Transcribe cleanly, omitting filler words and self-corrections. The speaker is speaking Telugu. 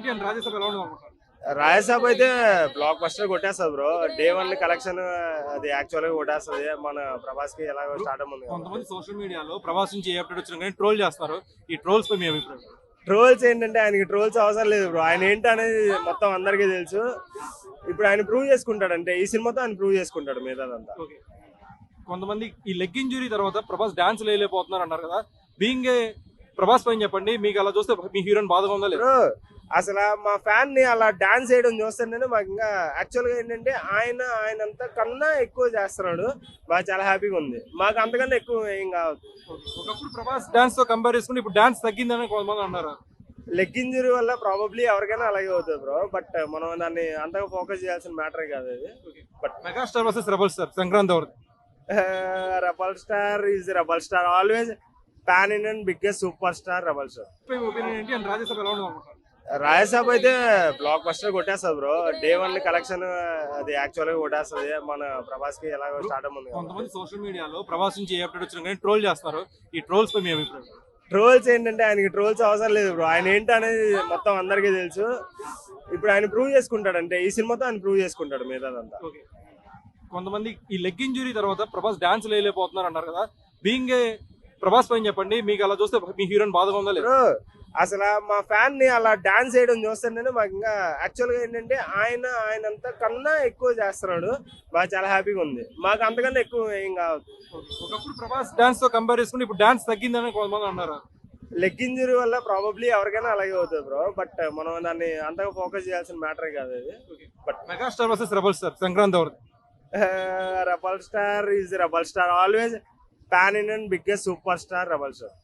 ఏంటి అండ్ రాజ్యసభ ఎలా ఉండదు అనుకుంటారు? రాయసాబ్ అయితే బ్లాక్ బస్టర్ కొట్టేస్తుంది బ్రో. డే వన్ కలెక్షన్ అది యాక్చువల్ గా కొట్టేస్తుంది. మన ప్రభాస్ కి ఎలాగో స్టార్ట్ ఉంది. కొంతమంది సోషల్ మీడియాలో ప్రభాస్ నుంచి ఏ అప్డేట్ వచ్చినా కానీ ట్రోల్ చేస్తారు. ఈ ట్రోల్స్ పై మీ అభిప్రాయం? ట్రోల్స్ ఏంటంటే ఆయనకి ట్రోల్స్ అవసరం లేదు బ్రో. ఆయన ఏంటనేది మొత్తం అందరికీ తెలుసు. ఇప్పుడు ఆయన ప్రూవ్ చేసుకుంటాడు, అంటే ఈ సినిమాతో ఆయన ప్రూవ్ చేసుకుంటాడు మిగతాదంతా. ఓకే. కొంతమంది ఈ లెగ్ ఇంజురీ తర్వాత ప్రభాస్ డాన్స్ వేయలేకపోతున్నారు అన్నారు కదా. బీయింగ్ ఏ ప్రభాస్ పైన చెప్పండి, మీకు అలా చూస్తే మీ హీరోయిన్ బాధగా ఉందా లేదు? బ్రో అసలు మా ఫ్యాన్ ని అలా డాన్స్ చేయడం చూస్తుంటేనే మాకు ఇంకా యాక్చువల్ గా ఏంటంటే ఆయనంతా కన్నా ఎక్కువ చేస్తున్నాడు. మాకు చాలా హ్యాపీగా ఉంది. మాకు అంతకన్నా ఎక్కువ ఏం కావాలి. ఒకప్పుడు ప్రభాస్ డాన్స్ తో కంపేర్ చేసుకుని ఇప్పుడు డాన్స్ తగ్గిందని కొంతమంది అన్నారు. లెగ్ ఇంజరీ వల్ల ప్రాబబ్లీ ఎవరికైనా అలాగే అవుతుంది బ్రో. బట్ మనం దాన్ని అంతగా ఫోకస్ చేయాల్సిన మ్యాటర్ కాదు అది. But megastar versus rebel star Sankranti ఎవరిది? Rebel star is rebel star always. Pan Indian biggest super star rebel star. Opinion ఏంటి అండ్ రాజ్యసభ ఎలా ఉండదు అనుకుంటారు? రాయసాబ్ అయితే బ్లాక్ బస్టర్ కొట్టేస్తుంది బ్రో. డే వన్ కలెక్షన్ అది యాక్చువల్ గా కొట్టేస్తుంది. మన ప్రభాస్ కి ఎలాగో స్టార్ట్ ఉంది. కొంతమంది సోషల్ మీడియాలో ప్రభాస్ నుంచి ఏ అప్డేట్ వచ్చినా కానీ ట్రోల్ చేస్తారు. ఈ ట్రోల్స్ పై మీ అభిప్రాయం? ట్రోల్స్ ఏంటంటే ఆయనకి ట్రోల్స్ అవసరం లేదు బ్రో. ఆయన ఏంటనేది మొత్తం అందరికీ తెలుసు. ఇప్పుడు ఆయన ప్రూవ్ చేసుకుంటాడు, అంటే ఈ సినిమాతో ఆయన ప్రూవ్ చేసుకుంటాడు మిగతాదంతా. ఓకే. కొంతమంది ఈ లెగ్ ఇంజురీ తర్వాత ప్రభాస్ డాన్స్ వేయలేకపోతున్నారు అన్నారు కదా. బీయింగ్ ఏ ప్రభాస్ పైన చెప్పండి, మీకు అలా చూస్తే మీ హీరోయిన్ బాధగా ఉందా లేదు? బ్రో అసలు మా ఫ్యాన్ ని అలా డాన్స్ చేయడం చూస్తుంటేనే మాకు ఇంకా యాక్చువల్ గా ఏంటంటే ఆయనంతా కన్నా ఎక్కువ చేస్తున్నాడు. మాకు చాలా హ్యాపీగా ఉంది. మాకు అంతకన్నా ఎక్కువ ఏం కావాలి. ఒకప్పుడు ప్రభాస్ డాన్స్ తో కంపేర్ చేసుకుని ఇప్పుడు డాన్స్ తగ్గిందని కొంతమంది అన్నారు. లెగ్ ఇంజరీ వల్ల ప్రాబబ్లీ ఎవరికైనా అలాగే అవుతుంది బ్రో. బట్ మనం దాన్ని అంతగా ఫోకస్ చేయాల్సిన మ్యాటర్ కాదు అది. But megastar versus rebel star Sankranti ఎవరిది? Rebel star is rebel star always. Pan Indian biggest super star rebel star.